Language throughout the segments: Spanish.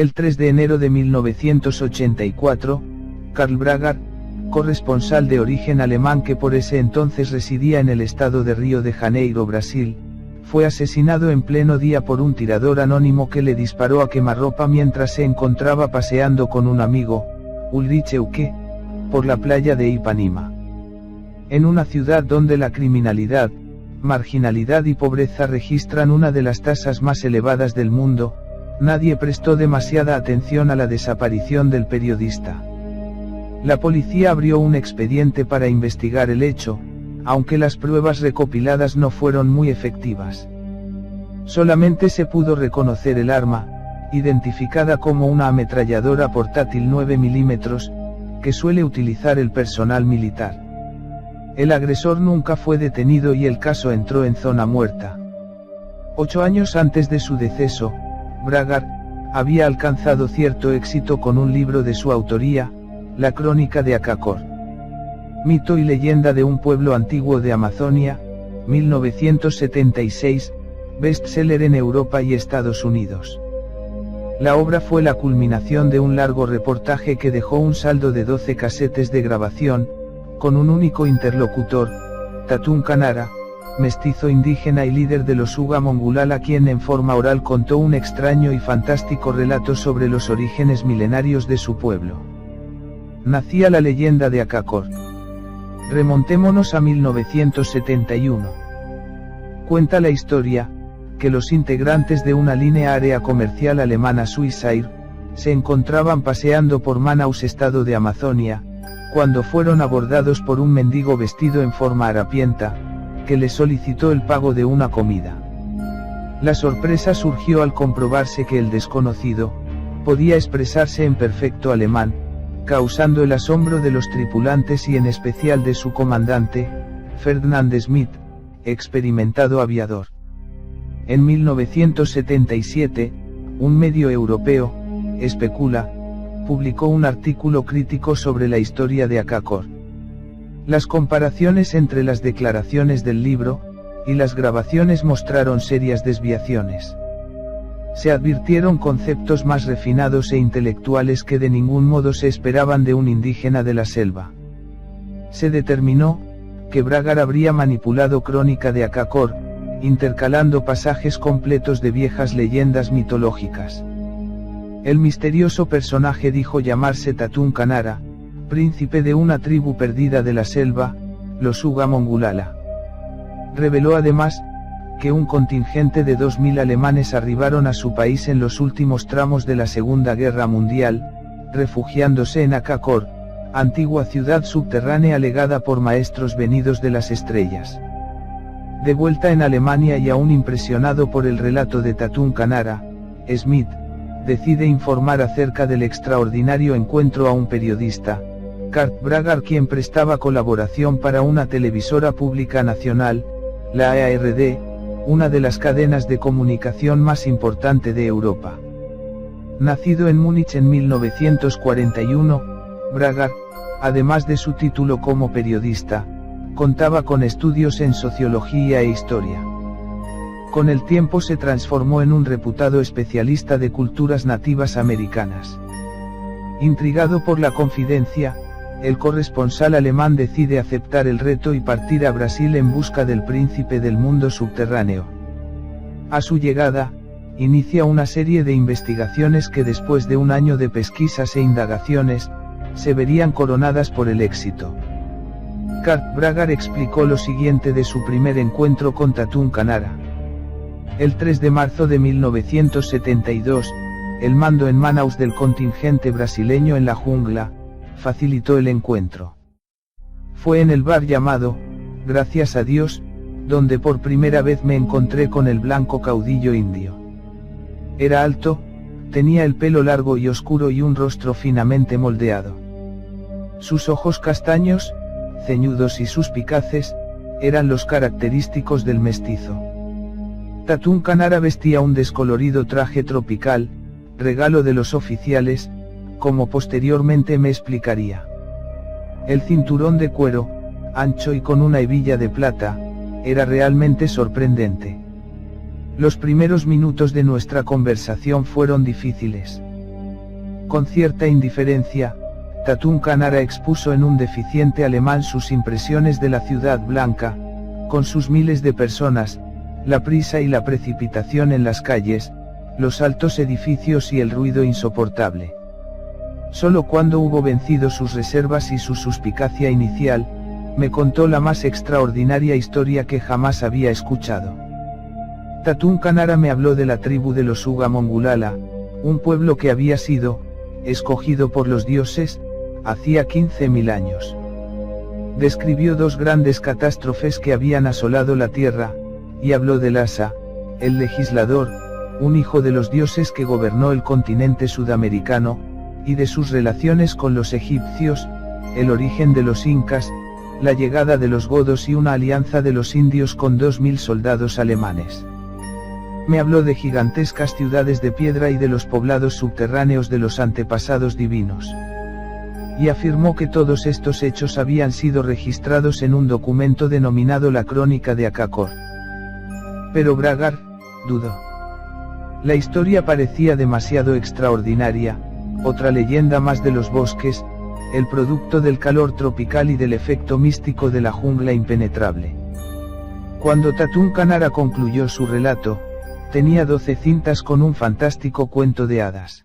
El 3 de enero de 1984, Karl Bragar, corresponsal de origen alemán que por ese entonces residía en el estado de Río de Janeiro, Brasil, fue asesinado en pleno día por un tirador anónimo que le disparó a quemarropa mientras se encontraba paseando con un amigo, Ulrich Euke, por la playa de Ipanema. En una ciudad donde la criminalidad, marginalidad y pobreza registran una de las tasas más elevadas del mundo, nadie prestó demasiada atención a la desaparición del periodista. La policía abrió un expediente para investigar el hecho, aunque las pruebas recopiladas no fueron muy efectivas. Solamente se pudo reconocer el arma, identificada como una ametralladora portátil 9 mm, que suele utilizar el personal militar. El agresor nunca fue detenido y el caso entró en zona muerta. 8 años antes de su deceso, Bragar había alcanzado cierto éxito con un libro de su autoría, La Crónica de Akakor. Mito y leyenda de un pueblo antiguo de Amazonia, 1976, bestseller en Europa y Estados Unidos. La obra fue la culminación de un largo reportaje que dejó un saldo de 12 casetes de grabación, con un único interlocutor, Tatun Kanara, mestizo indígena y líder de los Uga Mongulala, quien en forma oral contó un extraño y fantástico relato sobre los orígenes milenarios de su pueblo. Nacía la leyenda de Akakor. Remontémonos a 1971. Cuenta la historia, que los integrantes de una línea aérea comercial alemana Swissair, se encontraban paseando por Manaus, estado de Amazonia, cuando fueron abordados por un mendigo vestido en forma harapienta, que les solicitó el pago de una comida. La sorpresa surgió al comprobarse que el desconocido podía expresarse en perfecto alemán, causando el asombro de los tripulantes y en especial de su comandante, Ferdinand Schmidt, experimentado aviador. En 1977, un medio europeo, Specula, publicó un artículo crítico sobre la historia de Akakor. Las comparaciones entre las declaraciones del libro y las grabaciones mostraron serias desviaciones. Se advirtieron conceptos más refinados e intelectuales que de ningún modo se esperaban de un indígena de la selva. Se determinó que Bragar habría manipulado Crónica de Akakor, intercalando pasajes completos de viejas leyendas mitológicas. El misterioso personaje dijo llamarse Tatun Kanara, príncipe de una tribu perdida de la selva, los Uga Mongulala. Reveló además, que un contingente de 2000 alemanes arribaron a su país en los últimos tramos de la Segunda Guerra Mundial, refugiándose en Akakor, antigua ciudad subterránea legada por maestros venidos de las estrellas. De vuelta en Alemania y aún impresionado por el relato de Tatun Kanara, Schmidt decide informar acerca del extraordinario encuentro a un periodista, Karl Bragar, quien prestaba colaboración para una televisora pública nacional, la ARD, una de las cadenas de comunicación más importante de Europa. Nacido en Múnich en 1941, Bragar, además de su título como periodista, contaba con estudios en sociología e historia. Con el tiempo se transformó en un reputado especialista de culturas nativas americanas. Intrigado por la confidencia, el corresponsal alemán decide aceptar el reto y partir a Brasil en busca del príncipe del mundo subterráneo. A su llegada, inicia una serie de investigaciones que después de un año de pesquisas e indagaciones, se verían coronadas por el éxito. Karl Bragar explicó lo siguiente de su primer encuentro con Tatun Kanara. El 3 de marzo de 1972, el mando en Manaus del contingente brasileño en la jungla, facilitó el encuentro. Fue en el bar llamado, Gracias a Dios, donde por primera vez me encontré con el blanco caudillo indio. Era alto, tenía el pelo largo y oscuro y un rostro finamente moldeado. Sus ojos castaños, ceñudos y suspicaces, eran los característicos del mestizo. Tatun Kanara vestía un descolorido traje tropical, regalo de los oficiales, como posteriormente me explicaría. El cinturón de cuero, ancho y con una hebilla de plata, era realmente sorprendente. Los primeros minutos de nuestra conversación fueron difíciles. Con cierta indiferencia, Tatún Kanara expuso en un deficiente alemán sus impresiones de la ciudad blanca, con sus miles de personas, la prisa y la precipitación en las calles, los altos edificios y el ruido insoportable. Solo cuando hubo vencido sus reservas y su suspicacia inicial, me contó la más extraordinaria historia que jamás había escuchado. Tatún Kanara me habló de la tribu de los Uga Mongulala, un pueblo que había sido escogido por los dioses hacía 15.000 años. Describió dos grandes catástrofes que habían asolado la tierra, y habló de Lhasa, el legislador, un hijo de los dioses que gobernó el continente sudamericano, y de sus relaciones con los egipcios, el origen de los incas, la llegada de los godos y una alianza de los indios con 2.000 soldados alemanes. Me habló de gigantescas ciudades de piedra y de los poblados subterráneos de los antepasados divinos. Y afirmó que todos estos hechos habían sido registrados en un documento denominado la Crónica de Akakor. Pero Bragar dudó. La historia parecía demasiado extraordinaria, otra leyenda más de los bosques, el producto del calor tropical y del efecto místico de la jungla impenetrable. Cuando Tatún Kanara concluyó su relato, tenía 12 cintas con un fantástico cuento de hadas.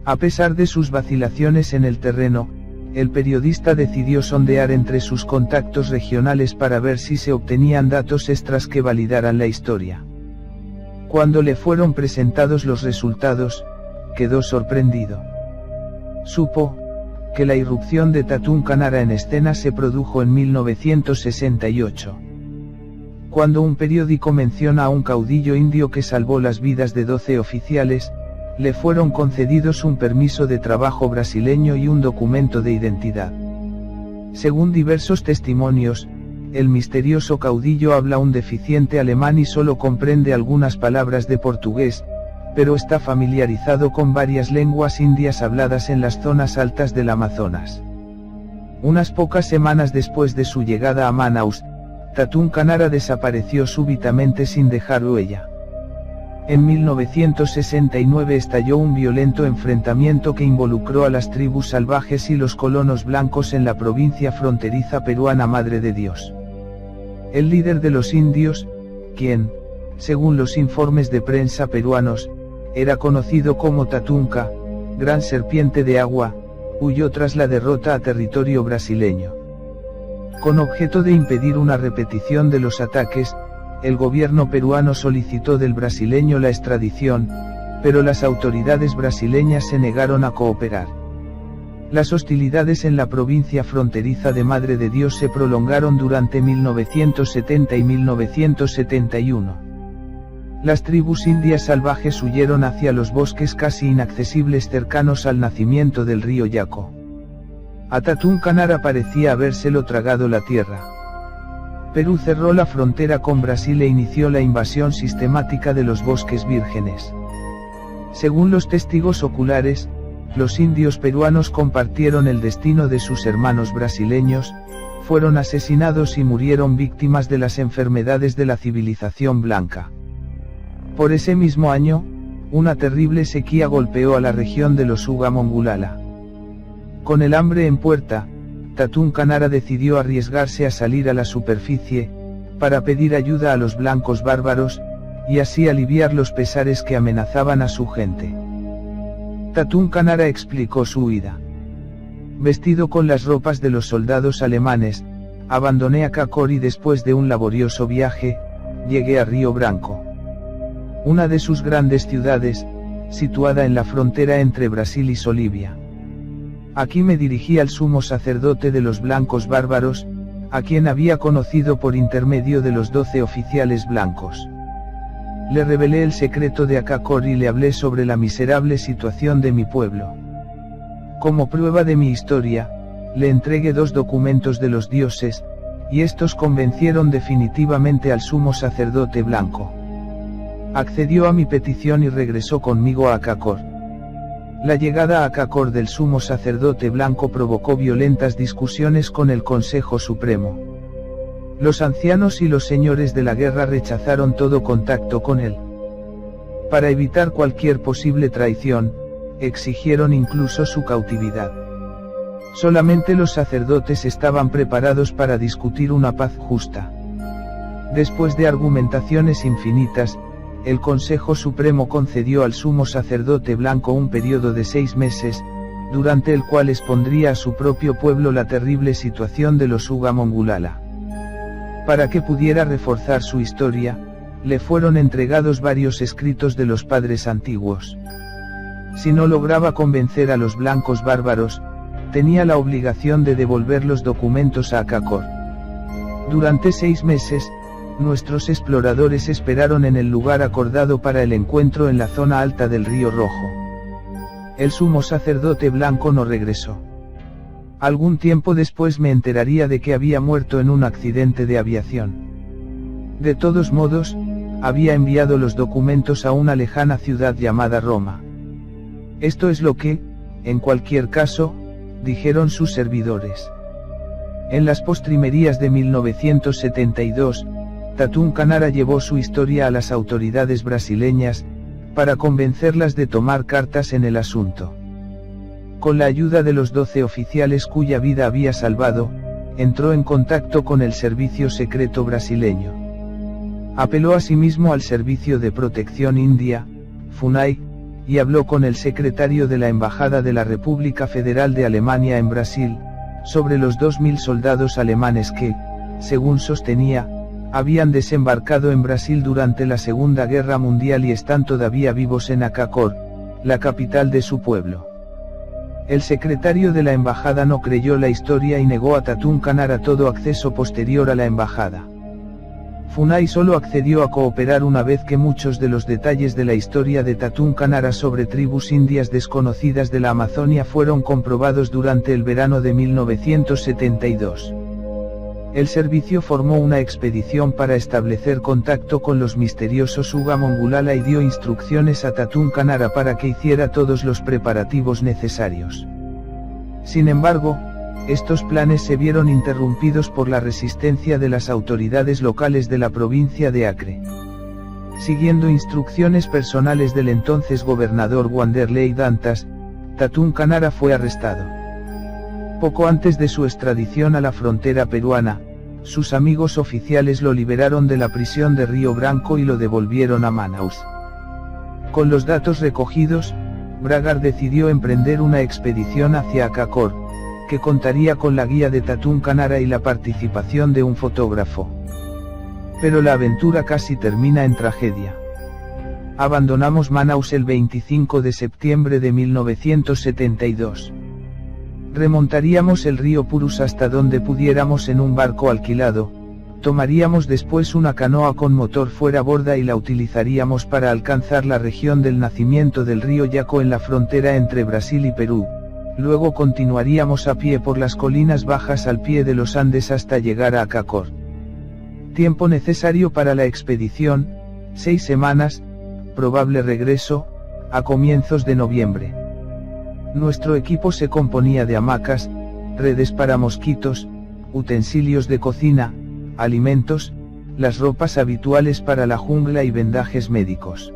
A pesar de sus vacilaciones en el terreno, el periodista decidió sondear entre sus contactos regionales para ver si se obtenían datos extras que validaran la historia. Cuando le fueron presentados los resultados, quedó sorprendido. Supo que la irrupción de Tatún Kanara en escena se produjo en 1968. Cuando un periódico menciona a un caudillo indio que salvó las vidas de 12 oficiales, le fueron concedidos un permiso de trabajo brasileño y un documento de identidad. Según diversos testimonios, el misterioso caudillo habla un deficiente alemán y solo comprende algunas palabras de portugués, pero está familiarizado con varias lenguas indias habladas en las zonas altas del Amazonas. Unas pocas semanas después de su llegada a Manaus, Tatún Kanara desapareció súbitamente sin dejar huella. En 1969 estalló un violento enfrentamiento que involucró a las tribus salvajes y los colonos blancos en la provincia fronteriza peruana Madre de Dios. El líder de los indios, quien, según los informes de prensa peruanos, era conocido como Tatunka, Gran Serpiente de Agua, huyó tras la derrota a territorio brasileño. Con objeto de impedir una repetición de los ataques, el gobierno peruano solicitó del brasileño la extradición, pero las autoridades brasileñas se negaron a cooperar. Las hostilidades en la provincia fronteriza de Madre de Dios se prolongaron durante 1970 y 1971. Las tribus indias salvajes huyeron hacia los bosques casi inaccesibles cercanos al nacimiento del río Yaco. A Tatún Kanara parecía habérselo tragado la tierra. Perú cerró la frontera con Brasil e inició la invasión sistemática de los bosques vírgenes. Según los testigos oculares, los indios peruanos compartieron el destino de sus hermanos brasileños, fueron asesinados y murieron víctimas de las enfermedades de la civilización blanca. Por ese mismo año, una terrible sequía golpeó a la región de los Uga Mongulala. Con el hambre en puerta, Tatún Kanara decidió arriesgarse a salir a la superficie, para pedir ayuda a los blancos bárbaros, y así aliviar los pesares que amenazaban a su gente. Tatún Kanara explicó su huida. Vestido con las ropas de los soldados alemanes, abandoné Akakor y después de un laborioso viaje, llegué a Río Branco. Una de sus grandes ciudades, situada en la frontera entre Brasil y Bolivia. Aquí me dirigí al sumo sacerdote de los blancos bárbaros, a quien había conocido por intermedio de los 12 oficiales blancos. Le revelé el secreto de Akakor y le hablé sobre la miserable situación de mi pueblo. Como prueba de mi historia, le entregué 2 documentos de los dioses, y estos convencieron definitivamente al sumo sacerdote blanco. Accedió a mi petición y regresó conmigo a Akakor. La llegada a Akakor del sumo sacerdote blanco provocó violentas discusiones con el Consejo Supremo. Los ancianos y los señores de la guerra rechazaron todo contacto con él. Para evitar cualquier posible traición, exigieron incluso su cautividad. Solamente los sacerdotes estaban preparados para discutir una paz justa. Después de argumentaciones infinitas, el Consejo Supremo concedió al sumo sacerdote blanco un periodo de 6 meses, durante el cual expondría a su propio pueblo la terrible situación de los Uga Mongulala. Para que pudiera reforzar su historia, le fueron entregados varios escritos de los padres antiguos. Si no lograba convencer a los blancos bárbaros, tenía la obligación de devolver los documentos a Akakor. Durante 6 meses, nuestros exploradores esperaron en el lugar acordado para el encuentro en la zona alta del río Rojo. El sumo sacerdote blanco no regresó. Algún tiempo después me enteraría de que había muerto en un accidente de aviación. De todos modos, había enviado los documentos a una lejana ciudad llamada Roma. Esto es lo que, en cualquier caso, dijeron sus servidores. En las postrimerías de 1972, Tatum Kanara llevó su historia a las autoridades brasileñas, para convencerlas de tomar cartas en el asunto. Con la ayuda de los 12 oficiales cuya vida había salvado, entró en contacto con el servicio secreto brasileño. Apeló asimismo al Servicio de Protección India, FUNAI, y habló con el secretario de la Embajada de la República Federal de Alemania en Brasil, sobre los 2000 soldados alemanes que, según sostenía, habían desembarcado en Brasil durante la Segunda Guerra Mundial y están todavía vivos en Akakor, la capital de su pueblo. El secretario de la embajada no creyó la historia y negó a Tatum Kanara todo acceso posterior a la embajada. FUNAI solo accedió a cooperar una vez que muchos de los detalles de la historia de Tatum Kanara sobre tribus indias desconocidas de la Amazonia fueron comprobados durante el verano de 1972. El servicio formó una expedición para establecer contacto con los misteriosos Uga Mongulala y dio instrucciones a Tatum Kanara para que hiciera todos los preparativos necesarios. Sin embargo, estos planes se vieron interrumpidos por la resistencia de las autoridades locales de la provincia de Acre. Siguiendo instrucciones personales del entonces gobernador Wanderlei Dantas, Tatum Kanara fue arrestado. Poco antes de su extradición a la frontera peruana, sus amigos oficiales lo liberaron de la prisión de Río Branco y lo devolvieron a Manaus. Con los datos recogidos, Bragar decidió emprender una expedición hacia Akakor, que contaría con la guía de Tatum Kanara y la participación de un fotógrafo. Pero la aventura casi termina en tragedia. Abandonamos Manaus el 25 de septiembre de 1972. Remontaríamos el río Purus hasta donde pudiéramos en un barco alquilado, tomaríamos después una canoa con motor fuera borda y la utilizaríamos para alcanzar la región del nacimiento del río Yaco en la frontera entre Brasil y Perú. Luego continuaríamos a pie por las colinas bajas al pie de los Andes hasta llegar a Akakor. Tiempo necesario para la expedición, 6 semanas, probable regreso, a comienzos de noviembre. Nuestro equipo se componía de hamacas, redes para mosquitos, utensilios de cocina, alimentos, las ropas habituales para la jungla y vendajes médicos.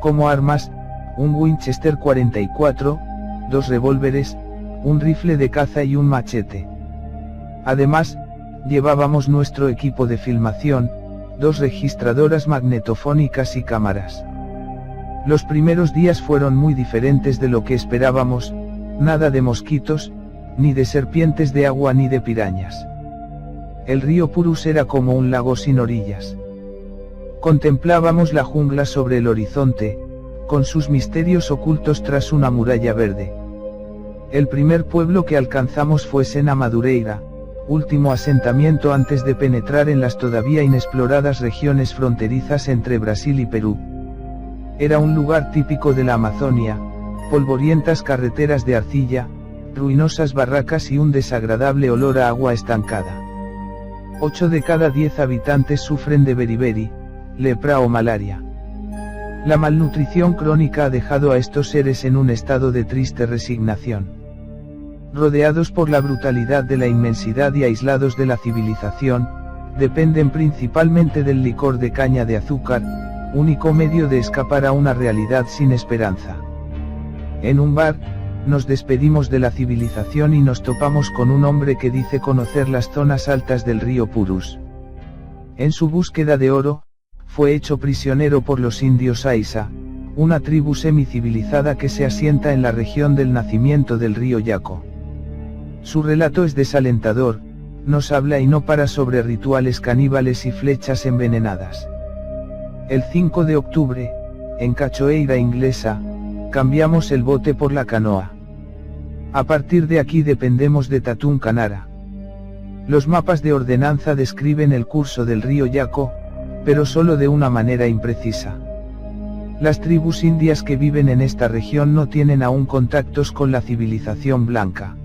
Como armas, un Winchester 44, 2 revólveres, un rifle de caza y un machete. Además, llevábamos nuestro equipo de filmación, 2 registradoras magnetofónicas y cámaras. Los primeros días fueron muy diferentes de lo que esperábamos, nada de mosquitos, ni de serpientes de agua ni de pirañas. El río Purus era como un lago sin orillas. Contemplábamos la jungla sobre el horizonte, con sus misterios ocultos tras una muralla verde. El primer pueblo que alcanzamos fue Sena Madureira, último asentamiento antes de penetrar en las todavía inexploradas regiones fronterizas entre Brasil y Perú. Era un lugar típico de la Amazonia, polvorientas carreteras de arcilla, ruinosas barracas y un desagradable olor a agua estancada. 8 de cada 10 habitantes sufren de beriberi, lepra o malaria. La malnutrición crónica ha dejado a estos seres en un estado de triste resignación. Rodeados por la brutalidad de la inmensidad y aislados de la civilización, dependen principalmente del licor de caña de azúcar, único medio de escapar a una realidad sin esperanza. En un bar, nos despedimos de la civilización y nos topamos con un hombre que dice conocer las zonas altas del río Purus. En su búsqueda de oro, fue hecho prisionero por los indios Aisa, una tribu semicivilizada que se asienta en la región del nacimiento del río Yaco. Su relato es desalentador, nos habla y no para sobre rituales caníbales y flechas envenenadas. El 5 de octubre, en Cachoeira Inglesa, cambiamos el bote por la canoa. A partir de aquí dependemos de Tatún Canara. Los mapas de ordenanza describen el curso del río Yaco, pero solo de una manera imprecisa. Las tribus indias que viven en esta región no tienen aún contactos con la civilización blanca.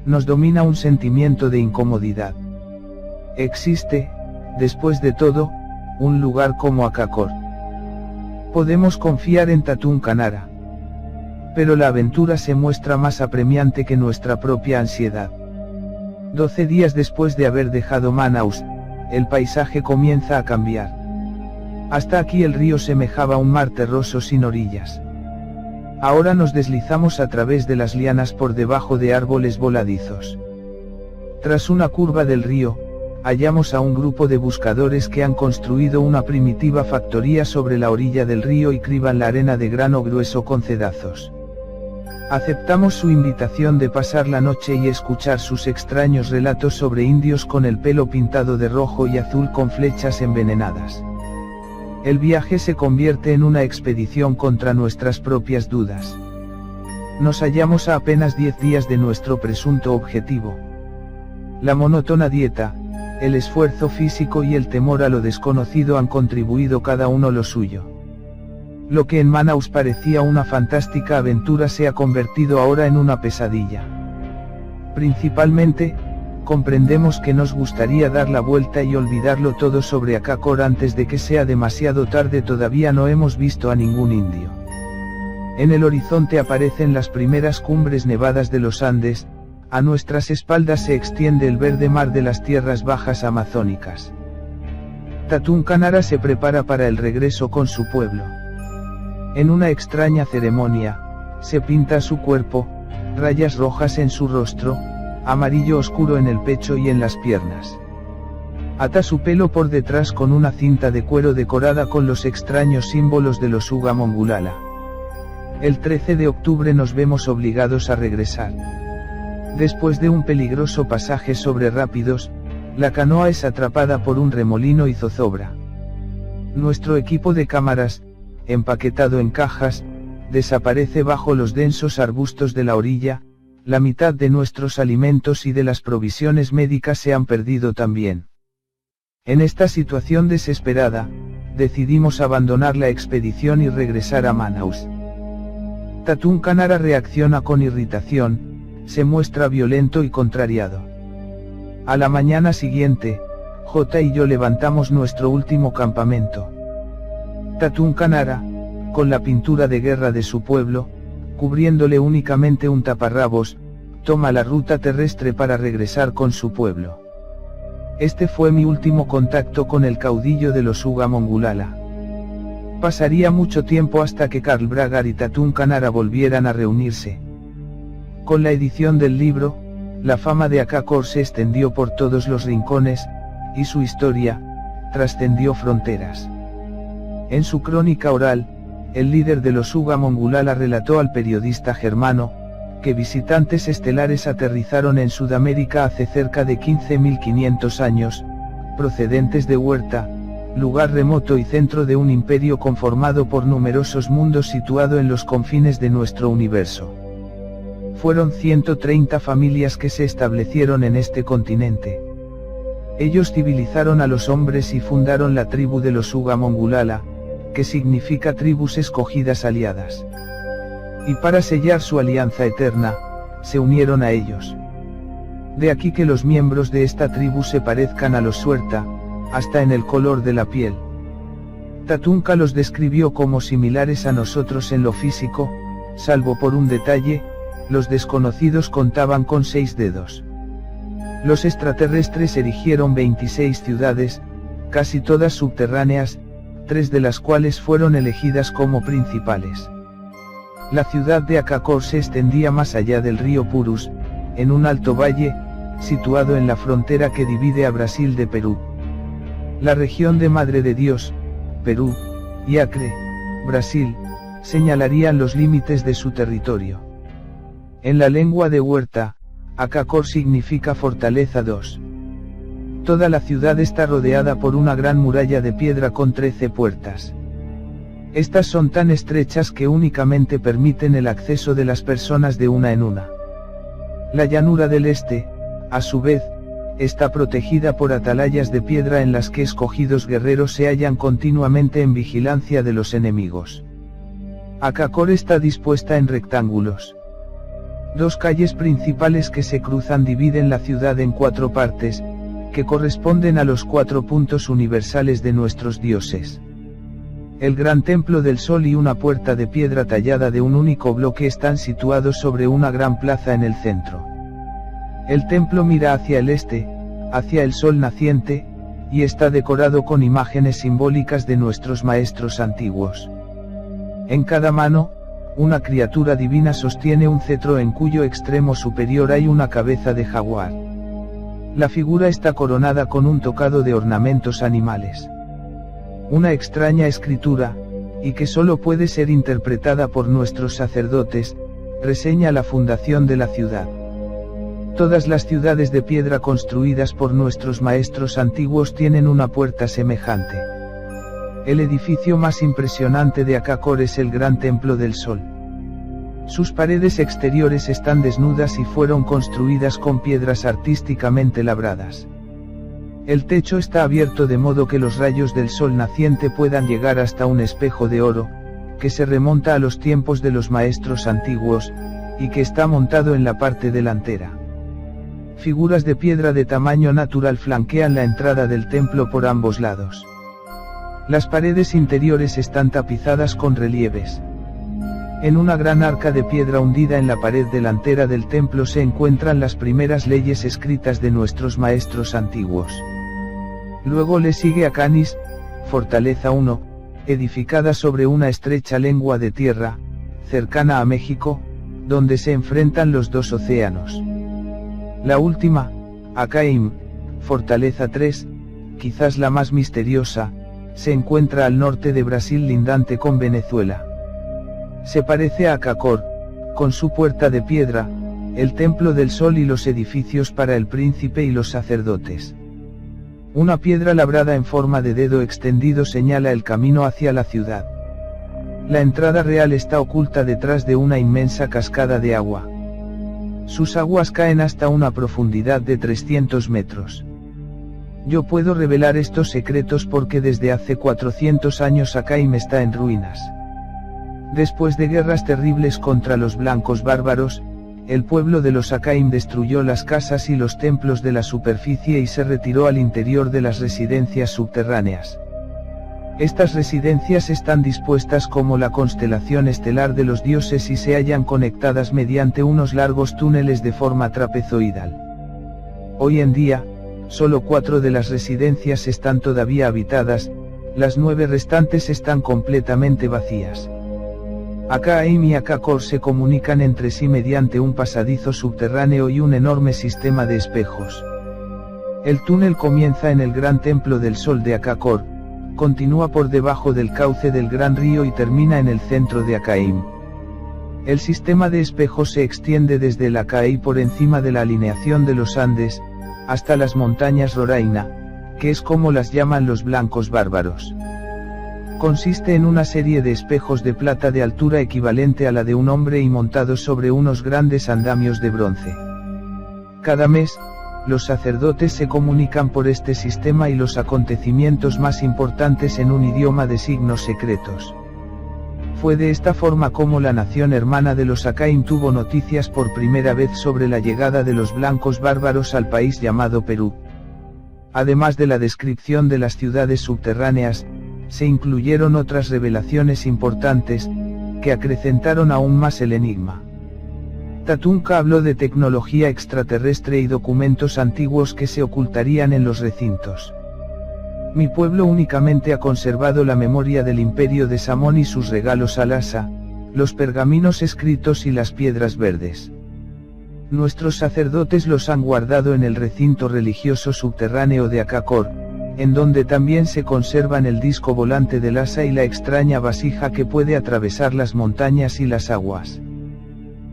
Nos domina un sentimiento de incomodidad. Existe, después de todo, un lugar como Acacor. Podemos confiar en Tatún Canara. Pero la aventura se muestra más apremiante que nuestra propia ansiedad. 12 días después de haber dejado Manaus, el paisaje comienza a cambiar. Hasta aquí el río semejaba un mar terroso sin orillas. Ahora nos deslizamos a través de las lianas por debajo de árboles voladizos. Tras una curva del río, hallamos a un grupo de buscadores que han construido una primitiva factoría sobre la orilla del río y criban la arena de grano grueso con cedazos. Aceptamos su invitación de pasar la noche y escuchar sus extraños relatos sobre indios con el pelo pintado de rojo y azul con flechas envenenadas. El viaje se convierte en una expedición contra nuestras propias dudas. Nos hallamos a apenas 10 días de nuestro presunto objetivo. La monótona dieta, el esfuerzo físico y el temor a lo desconocido han contribuido cada uno lo suyo. Lo que en Manaus parecía una fantástica aventura se ha convertido ahora en una pesadilla. Principalmente, comprendemos que nos gustaría dar la vuelta y olvidarlo todo sobre Acacor antes de que sea demasiado tarde. Todavía no hemos visto a ningún indio. En el horizonte aparecen las primeras cumbres nevadas de los Andes, a nuestras espaldas se extiende el verde mar de las tierras bajas amazónicas. Tatún Canara se prepara para el regreso con su pueblo. En una extraña ceremonia, se pinta su cuerpo, rayas rojas en su rostro, amarillo oscuro en el pecho y en las piernas. Ata su pelo por detrás con una cinta de cuero decorada con los extraños símbolos de los Uga Mongulala. El 13 de octubre nos vemos obligados a regresar. Después de un peligroso pasaje sobre rápidos, la canoa es atrapada por un remolino y zozobra. Nuestro equipo de cámaras, empaquetado en cajas, desaparece bajo los densos arbustos de la orilla. La mitad de nuestros alimentos y de las provisiones médicas se han perdido también. En esta situación desesperada, decidimos abandonar la expedición y regresar a Manaus. Tatún Canara reacciona con irritación, se muestra violento y contrariado. A la mañana siguiente, J y yo levantamos nuestro último campamento. Tatún Canara, con la pintura de guerra de su pueblo, cubriéndole únicamente un taparrabos, toma la ruta terrestre para regresar con su pueblo. Este fue mi último contacto con el caudillo de los Uga Mongulala. Pasaría mucho tiempo hasta que Karl Bragar y Tatún Canara volvieran a reunirse. Con la edición del libro, la fama de Acacor se extendió por todos los rincones, y su historia trascendió fronteras. En su crónica oral, el líder de los Uga Mongulala relató al periodista germano, que visitantes estelares aterrizaron en Sudamérica hace cerca de 15.500 años, procedentes de Huerta, lugar remoto y centro de un imperio conformado por numerosos mundos situado en los confines de nuestro universo. Fueron 130 familias que se establecieron en este continente. Ellos civilizaron a los hombres y fundaron la tribu de los Uga Mongulala, que significa tribus escogidas aliadas. Y para sellar su alianza eterna, se unieron a ellos. De aquí que los miembros de esta tribu se parezcan a los Suerta, hasta en el color de la piel. Tatunka los describió como similares a nosotros en lo físico, salvo por un detalle, los desconocidos contaban con 6 dedos. Los extraterrestres erigieron 26 ciudades, casi todas subterráneas, 3 de las cuales fueron elegidas como principales. La ciudad de Acacor se extendía más allá del río Purus, en un alto valle, situado en la frontera que divide a Brasil de Perú. La región de Madre de Dios, Perú, y Acre, Brasil, señalarían los límites de su territorio. En la lengua de Huerta, Acacor significa fortaleza 2. Toda la ciudad está rodeada por una gran muralla de piedra con 13 puertas. Estas son tan estrechas que únicamente permiten el acceso de las personas de una en una. La llanura del este, a su vez, está protegida por atalayas de piedra en las que escogidos guerreros se hallan continuamente en vigilancia de los enemigos. Acacor está dispuesta en rectángulos. 2 calles principales que se cruzan dividen la ciudad en 4 partes, que corresponden a los 4 puntos universales de nuestros dioses. El gran templo del sol y una puerta de piedra tallada de un único bloque están situados sobre una gran plaza en el centro. El templo mira hacia el este, hacia el sol naciente, y está decorado con imágenes simbólicas de nuestros maestros antiguos. En cada mano, una criatura divina sostiene un cetro en cuyo extremo superior hay una cabeza de jaguar. La figura está coronada con un tocado de ornamentos animales. Una extraña escritura, y que solo puede ser interpretada por nuestros sacerdotes, reseña la fundación de la ciudad. Todas las ciudades de piedra construidas por nuestros maestros antiguos tienen una puerta semejante. El edificio más impresionante de Acacor es el Gran Templo del Sol. Sus paredes exteriores están desnudas y fueron construidas con piedras artísticamente labradas. El techo está abierto de modo que los rayos del sol naciente puedan llegar hasta un espejo de oro, que se remonta a los tiempos de los maestros antiguos, y que está montado en la parte delantera. Figuras de piedra de tamaño natural flanquean la entrada del templo por ambos lados. Las paredes interiores están tapizadas con relieves. En una gran arca de piedra hundida en la pared delantera del templo se encuentran las primeras leyes escritas de nuestros maestros antiguos. Luego le sigue Acanis, fortaleza 1, edificada sobre una estrecha lengua de tierra, cercana a México, donde se enfrentan los 2 océanos. La última, Acaim, fortaleza 3, quizás la más misteriosa, se encuentra al norte de Brasil lindante con Venezuela. Se parece a Acacor, con su puerta de piedra, el templo del sol y los edificios para el príncipe y los sacerdotes. Una piedra labrada en forma de dedo extendido señala el camino hacia la ciudad. La entrada real está oculta detrás de una inmensa cascada de agua. Sus aguas caen hasta una profundidad de 300 metros. Yo puedo revelar estos secretos porque desde hace 400 años Acaim está en ruinas. Después de guerras terribles contra los blancos bárbaros, el pueblo de los Acaim destruyó las casas y los templos de la superficie y se retiró al interior de las residencias subterráneas. Estas residencias están dispuestas como la constelación estelar de los dioses y se hallan conectadas mediante unos largos túneles de forma trapezoidal. Hoy en día, solo 4 de las residencias están todavía habitadas, las 9 restantes están completamente vacías. Acaim y Acacor se comunican entre sí mediante un pasadizo subterráneo y un enorme sistema de espejos. El túnel comienza en el gran templo del sol de Acacor, continúa por debajo del cauce del gran río y termina en el centro de Acaim. El sistema de espejos se extiende desde el Acaí por encima de la alineación de los Andes, hasta las montañas Roraima, que es como las llaman los blancos bárbaros. Consiste en una serie de espejos de plata de altura equivalente a la de un hombre y montados sobre unos grandes andamios de bronce. Cada mes, los sacerdotes se comunican por este sistema y los acontecimientos más importantes en un idioma de signos secretos. Fue de esta forma como la nación hermana de los Acaim tuvo noticias por primera vez sobre la llegada de los blancos bárbaros al país llamado Perú. Además de la descripción de las ciudades subterráneas, se incluyeron otras revelaciones importantes, que acrecentaron aún más el enigma. Tatunka habló de tecnología extraterrestre y documentos antiguos que se ocultarían en los recintos. Mi pueblo únicamente ha conservado la memoria del imperio de Samón y sus regalos al Asa, los pergaminos escritos y las piedras verdes. Nuestros sacerdotes los han guardado en el recinto religioso subterráneo de Akakor, en donde también se conservan el disco volante del Asa y la extraña vasija que puede atravesar las montañas y las aguas.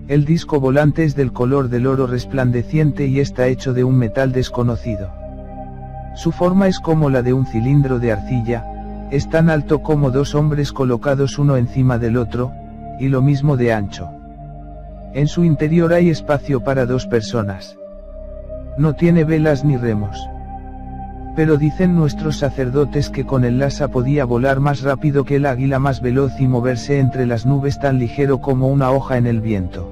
El disco volante es del color del oro resplandeciente y está hecho de un metal desconocido. Su forma es como la de un cilindro de arcilla, es tan alto como dos hombres colocados uno encima del otro, y lo mismo de ancho. En su interior hay espacio para 2 personas. No tiene velas ni remos. Pero dicen nuestros sacerdotes que con el Asa podía volar más rápido que el águila más veloz y moverse entre las nubes tan ligero como una hoja en el viento.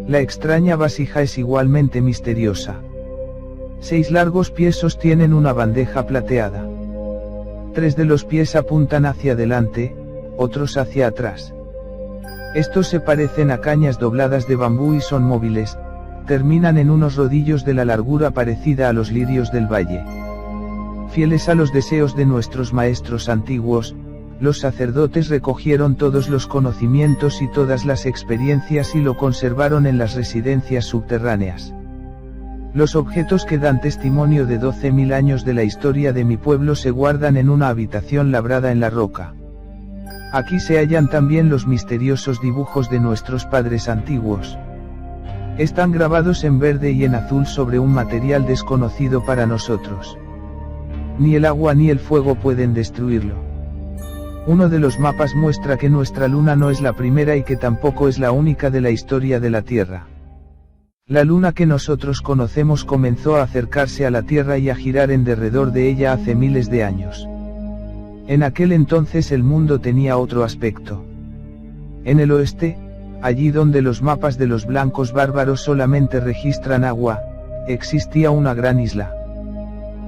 La extraña vasija es igualmente misteriosa. 6 largos pies sostienen una bandeja plateada. 3 de los pies apuntan hacia adelante, otros hacia atrás. Estos se parecen a cañas dobladas de bambú y son móviles, terminan en unos rodillos de la largura parecida a los lirios del valle. Fieles a los deseos de nuestros maestros antiguos, los sacerdotes recogieron todos los conocimientos y todas las experiencias y lo conservaron en las residencias subterráneas. Los objetos que dan testimonio de 12.000 años de la historia de mi pueblo se guardan en una habitación labrada en la roca. Aquí se hallan también los misteriosos dibujos de nuestros padres antiguos. Están grabados en verde y en azul sobre un material desconocido para nosotros. Ni el agua ni el fuego pueden destruirlo. Uno de los mapas muestra que nuestra luna no es la primera y que tampoco es la única de la historia de la Tierra. La luna que nosotros conocemos comenzó a acercarse a la Tierra y a girar en derredor de ella hace miles de años. En aquel entonces el mundo tenía otro aspecto. En el oeste, allí donde los mapas de los blancos bárbaros solamente registran agua, existía una gran isla.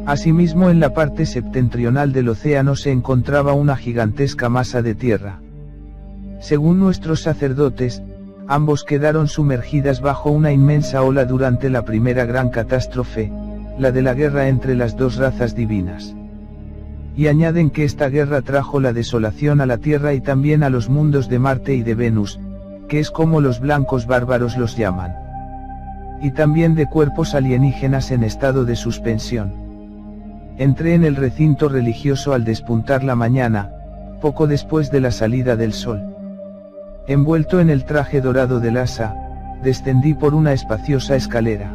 Asimismo, en la parte septentrional del océano se encontraba una gigantesca masa de tierra. Según nuestros sacerdotes, ambos quedaron sumergidas bajo una inmensa ola durante la primera gran catástrofe, la de la guerra entre las 2 razas divinas. Y añaden que esta guerra trajo la desolación a la Tierra y también a los mundos de Marte y de Venus, que es como los blancos bárbaros los llaman. Y también de cuerpos alienígenas en estado de suspensión. Entré en el recinto religioso al despuntar la mañana, poco después de la salida del sol. Envuelto en el traje dorado del Asa, descendí por una espaciosa escalera.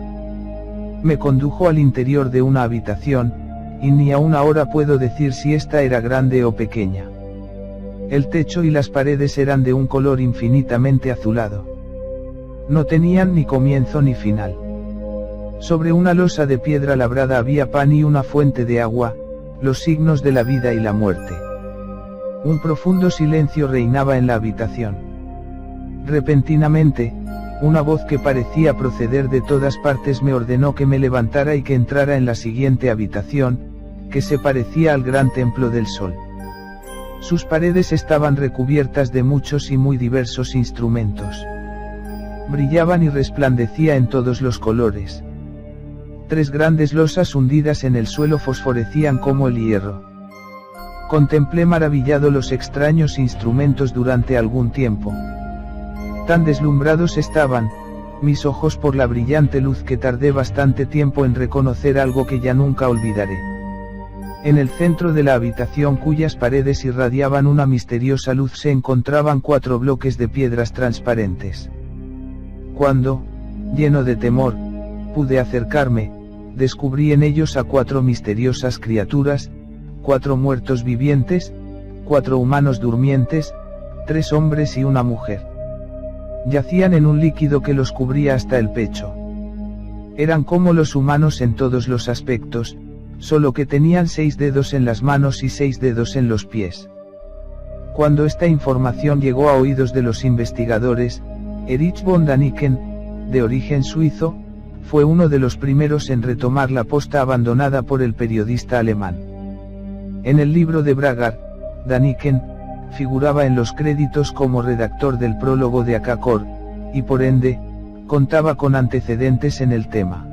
Me condujo al interior de una habitación, y ni aún ahora puedo decir si esta era grande o pequeña. El techo y las paredes eran de un color infinitamente azulado. No tenían ni comienzo ni final. Sobre una losa de piedra labrada había pan y una fuente de agua, los signos de la vida y la muerte. Un profundo silencio reinaba en la habitación. Repentinamente, una voz que parecía proceder de todas partes me ordenó que me levantara y que entrara en la siguiente habitación, que se parecía al gran templo del sol. Sus paredes estaban recubiertas de muchos y muy diversos instrumentos. Brillaban y resplandecía en todos los colores. 3 grandes losas hundidas en el suelo fosforecían como el hierro. Contemplé maravillado los extraños instrumentos durante algún tiempo. Tan deslumbrados estaban mis ojos por la brillante luz que tardé bastante tiempo en reconocer algo que ya nunca olvidaré. En el centro de la habitación, cuyas paredes irradiaban una misteriosa luz, se encontraban 4 bloques de piedras transparentes. Cuando, lleno de temor, pude acercarme, descubrí en ellos a 4 misteriosas criaturas, 4 muertos vivientes, 4 humanos durmientes, 3 hombres y una mujer. Yacían en un líquido que los cubría hasta el pecho. Eran como los humanos en todos los aspectos, solo que tenían 6 dedos en las manos y 6 dedos en los pies. Cuando esta información llegó a oídos de los investigadores, Erich von Däniken, de origen suizo, fue uno de los primeros en retomar la posta abandonada por el periodista alemán. En el libro de Bragar, Däniken figuraba en los créditos como redactor del prólogo de Akakor, y por ende, contaba con antecedentes en el tema.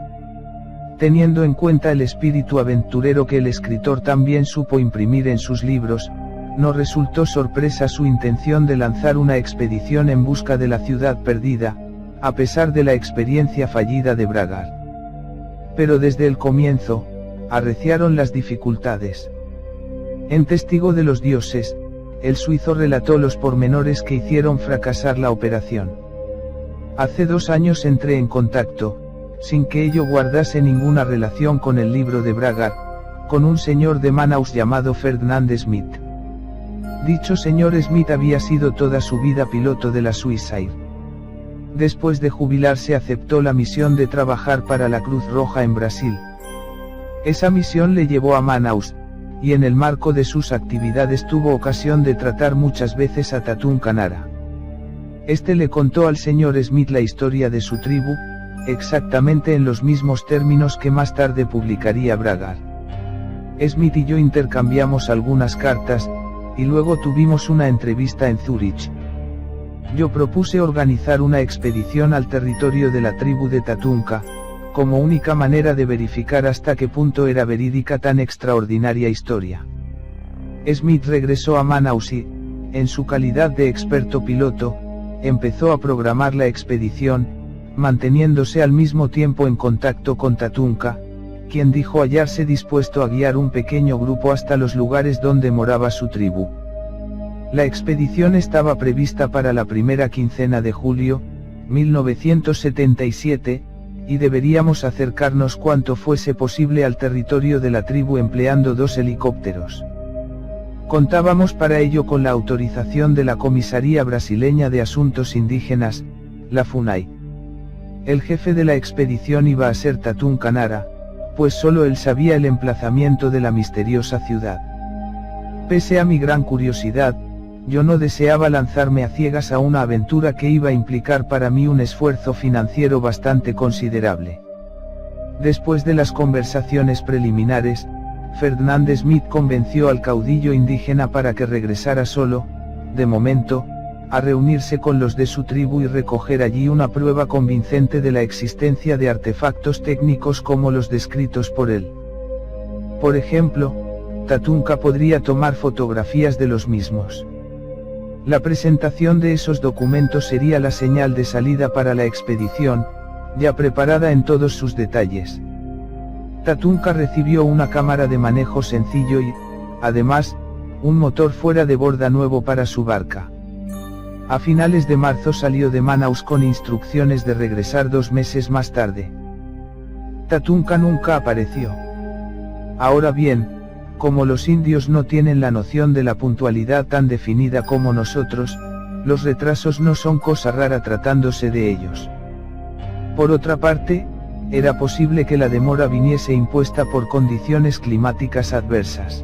Teniendo en cuenta el espíritu aventurero que el escritor también supo imprimir en sus libros, no resultó sorpresa su intención de lanzar una expedición en busca de la ciudad perdida, a pesar de la experiencia fallida de Bragar. Pero desde el comienzo, arreciaron las dificultades. En Testigo de los Dioses, el suizo relató los pormenores que hicieron fracasar la operación. Hace 2 años entré en contacto, sin que ello guardase ninguna relación con el libro de Bragar, con un señor de Manaus llamado Ferdinand Smith. Dicho señor Smith había sido toda su vida piloto de la Swissair. Después de jubilarse aceptó la misión de trabajar para la Cruz Roja en Brasil. Esa misión le llevó a Manaus, y en el marco de sus actividades tuvo ocasión de tratar muchas veces a Tatún Kanara. Este le contó al señor Smith la historia de su tribu, exactamente en los mismos términos que más tarde publicaría Bragar. Smith y yo intercambiamos algunas cartas, y luego tuvimos una entrevista en Zúrich. Yo propuse organizar una expedición al territorio de la tribu de Tatunka, como única manera de verificar hasta qué punto era verídica tan extraordinaria historia. Smith regresó a Manaus y, en su calidad de experto piloto, empezó a programar la expedición, manteniéndose al mismo tiempo en contacto con Tatunka, quien dijo hallarse dispuesto a guiar un pequeño grupo hasta los lugares donde moraba su tribu. La expedición estaba prevista para la primera quincena de julio, 1977, y deberíamos acercarnos cuanto fuese posible al territorio de la tribu empleando 2 helicópteros. Contábamos para ello con la autorización de la Comisaría Brasileña de Asuntos Indígenas, la FUNAI. El jefe de la expedición iba a ser Tatún Kanara, pues solo él sabía el emplazamiento de la misteriosa ciudad. Pese a mi gran curiosidad, yo no deseaba lanzarme a ciegas a una aventura que iba a implicar para mí un esfuerzo financiero bastante considerable. Después de las conversaciones preliminares, Ferdinand Smith convenció al caudillo indígena para que regresara solo, de momento, a reunirse con los de su tribu y recoger allí una prueba convincente de la existencia de artefactos técnicos como los descritos por él. Por ejemplo, Tatunka podría tomar fotografías de los mismos. La presentación de esos documentos sería la señal de salida para la expedición, ya preparada en todos sus detalles. Tatunka recibió una cámara de manejo sencillo y, además, un motor fuera de borda nuevo para su barca. A finales de marzo salió de Manaus con instrucciones de regresar 2 meses más tarde. Tatunka nunca apareció. Ahora bien, como los indios no tienen la noción de la puntualidad tan definida como nosotros, los retrasos no son cosa rara tratándose de ellos. Por otra parte, era posible que la demora viniese impuesta por condiciones climáticas adversas.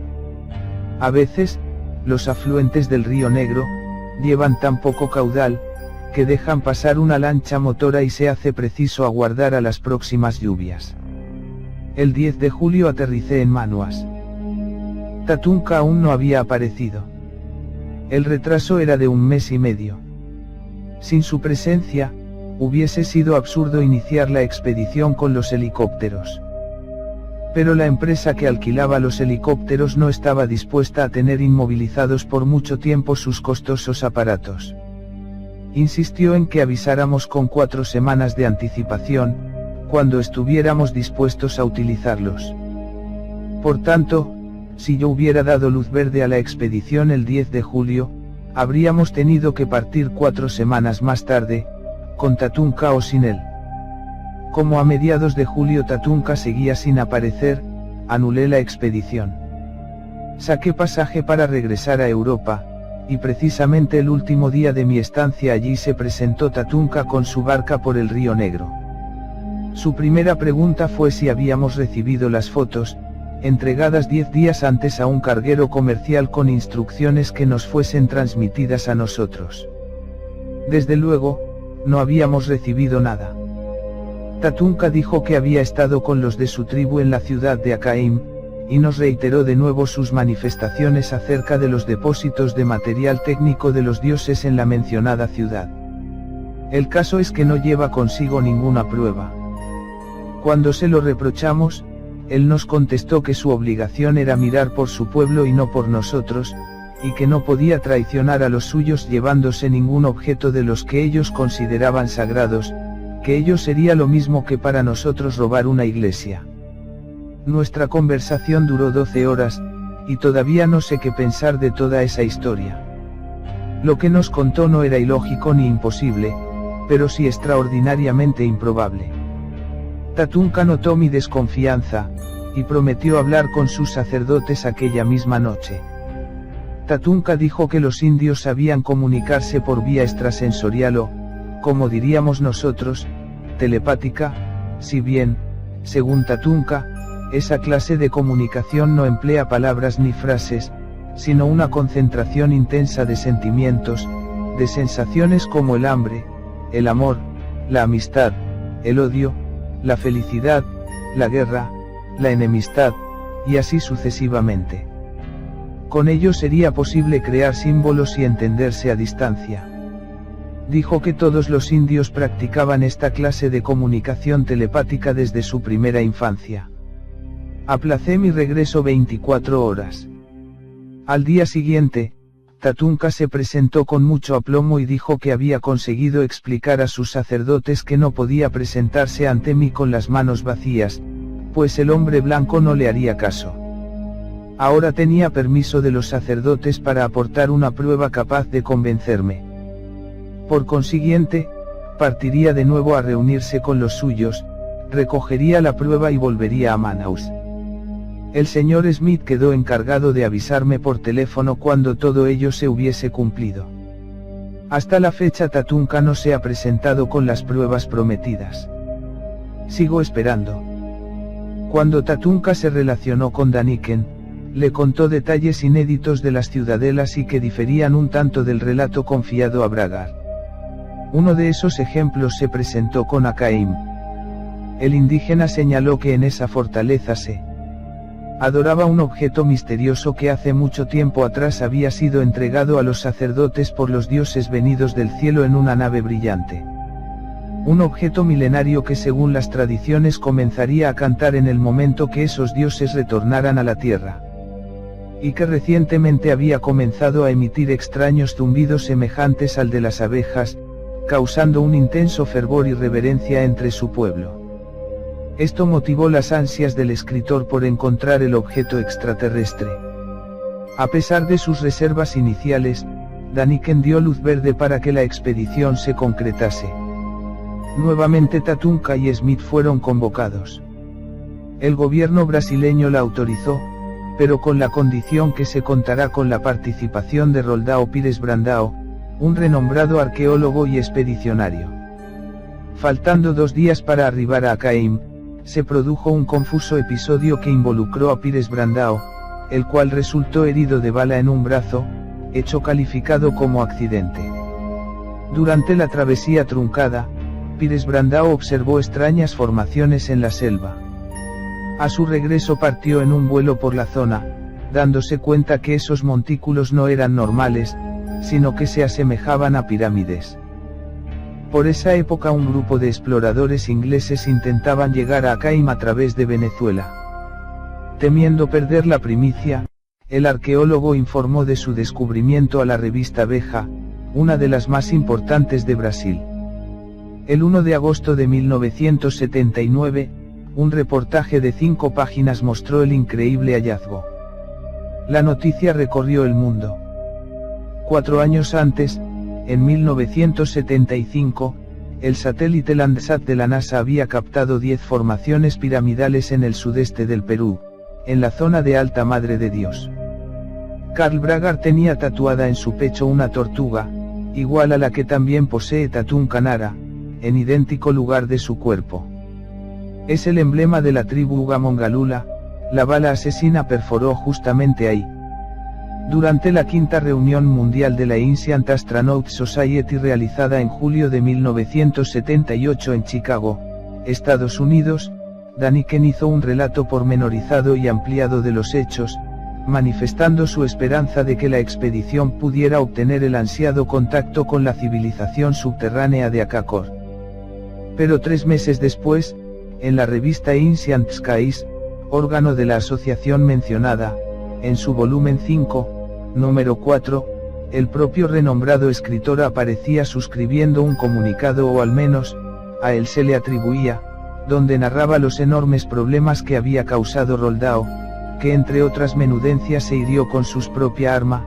A veces, los afluentes del Río Negro llevan tan poco caudal, que dejan pasar una lancha motora y se hace preciso aguardar a las próximas lluvias. El 10 de julio aterricé en Manaus. Tatunka aún no había aparecido. El retraso era de 1 mes y medio. Sin su presencia, hubiese sido absurdo iniciar la expedición con los helicópteros. Pero la empresa que alquilaba los helicópteros no estaba dispuesta a tener inmovilizados por mucho tiempo sus costosos aparatos. Insistió en que avisáramos con 4 semanas de anticipación, cuando estuviéramos dispuestos a utilizarlos. Por tanto, si yo hubiera dado luz verde a la expedición el 10 de julio, habríamos tenido que partir 4 semanas más tarde, con Tatunka o sin él. Como a mediados de julio Tatunka seguía sin aparecer, anulé la expedición. Saqué pasaje para regresar a Europa, y precisamente el último día de mi estancia allí se presentó Tatunka con su barca por el Río Negro. Su primera pregunta fue si habíamos recibido las fotos, entregadas 10 días antes a un carguero comercial con instrucciones que nos fuesen transmitidas a nosotros. Desde luego, no habíamos recibido nada. Tatunka dijo que había estado con los de su tribu en la ciudad de Akaim, y nos reiteró de nuevo sus manifestaciones acerca de los depósitos de material técnico de los dioses en la mencionada ciudad. El caso es que no lleva consigo ninguna prueba. Cuando se lo reprochamos, él nos contestó que su obligación era mirar por su pueblo y no por nosotros, y que no podía traicionar a los suyos llevándose ningún objeto de los que ellos consideraban sagrados, que ello sería lo mismo que para nosotros robar una iglesia. Nuestra conversación duró 12 horas, y todavía no sé qué pensar de toda esa historia. Lo que nos contó no era ilógico ni imposible, pero sí extraordinariamente improbable. Tatunka notó mi desconfianza, y prometió hablar con sus sacerdotes aquella misma noche. Tatunka dijo que los indios sabían comunicarse por vía extrasensorial o, como diríamos nosotros, telepática, si bien, según Tatunka, esa clase de comunicación no emplea palabras ni frases, sino una concentración intensa de sentimientos, de sensaciones como el hambre, el amor, la amistad, el odio, la felicidad, la guerra, la enemistad, y así sucesivamente. Con ello sería posible crear símbolos y entenderse a distancia. Dijo que todos los indios practicaban esta clase de comunicación telepática desde su primera infancia. Aplacé mi regreso 24 horas. Al día siguiente, Tatunka se presentó con mucho aplomo y dijo que había conseguido explicar a sus sacerdotes que no podía presentarse ante mí con las manos vacías, pues el hombre blanco no le haría caso. Ahora tenía permiso de los sacerdotes para aportar una prueba capaz de convencerme. Por consiguiente, partiría de nuevo a reunirse con los suyos, recogería la prueba y volvería a Manaus. El señor Smith quedó encargado de avisarme por teléfono cuando todo ello se hubiese cumplido. Hasta la fecha Tatunka no se ha presentado con las pruebas prometidas. Sigo esperando. Cuando Tatunka se relacionó con Daniken, le contó detalles inéditos de las ciudadelas y que diferían un tanto del relato confiado a Bragar. Uno de esos ejemplos se presentó con Akaim. El indígena señaló que en esa fortaleza se adoraba un objeto misterioso que hace mucho tiempo atrás había sido entregado a los sacerdotes por los dioses venidos del cielo en una nave brillante. Un objeto milenario que según las tradiciones comenzaría a cantar en el momento que esos dioses retornaran a la tierra. Y que recientemente había comenzado a emitir extraños zumbidos semejantes al de las abejas, causando un intenso fervor y reverencia entre su pueblo. Esto motivó las ansias del escritor por encontrar el objeto extraterrestre. A pesar de sus reservas iniciales, Daniken dio luz verde para que la expedición se concretase. Nuevamente Tatunka y Smith fueron convocados. El gobierno brasileño la autorizó, pero con la condición que se contará con la participación de Roldão Pires Brandão, un renombrado arqueólogo y expedicionario. Faltando 2 días para arribar a Akaim, se produjo un confuso episodio que involucró a Pires Brandão, el cual resultó herido de bala en un brazo, hecho calificado como accidente. Durante la travesía truncada, Pires Brandão observó extrañas formaciones en la selva. A su regreso partió en un vuelo por la zona, dándose cuenta que esos montículos no eran normales, sino que se asemejaban a pirámides. Por esa época un grupo de exploradores ingleses intentaban llegar a Akaim a través de Venezuela. Temiendo perder la primicia, el arqueólogo informó de su descubrimiento a la revista Veja, una de las más importantes de Brasil. El 1 de agosto de 1979, un reportaje de 5 páginas mostró el increíble hallazgo. La noticia recorrió el mundo. 4 años antes, en 1975, el satélite Landsat de la NASA había captado 10 formaciones piramidales en el sudeste del Perú, en la zona de Alta Madre de Dios. Carl Bragar tenía tatuada en su pecho una tortuga, igual a la que también posee Tatunka Nara, en idéntico lugar de su cuerpo. Es el emblema de la tribu Ugamongalula, la bala asesina perforó justamente ahí. Durante la 5ª reunión mundial de la Ancient Astronaut Society realizada en julio de 1978 en Chicago, Estados Unidos, Daniken hizo un relato pormenorizado y ampliado de los hechos, manifestando su esperanza de que la expedición pudiera obtener el ansiado contacto con la civilización subterránea de Akakor. Pero 3 meses después, en la revista Ancient Skies, órgano de la asociación mencionada, en su volumen 5, Número 4. El propio renombrado escritor aparecía suscribiendo un comunicado, o al menos, a él se le atribuía, donde narraba los enormes problemas que había causado Roldao, que entre otras menudencias se hirió con su propia arma,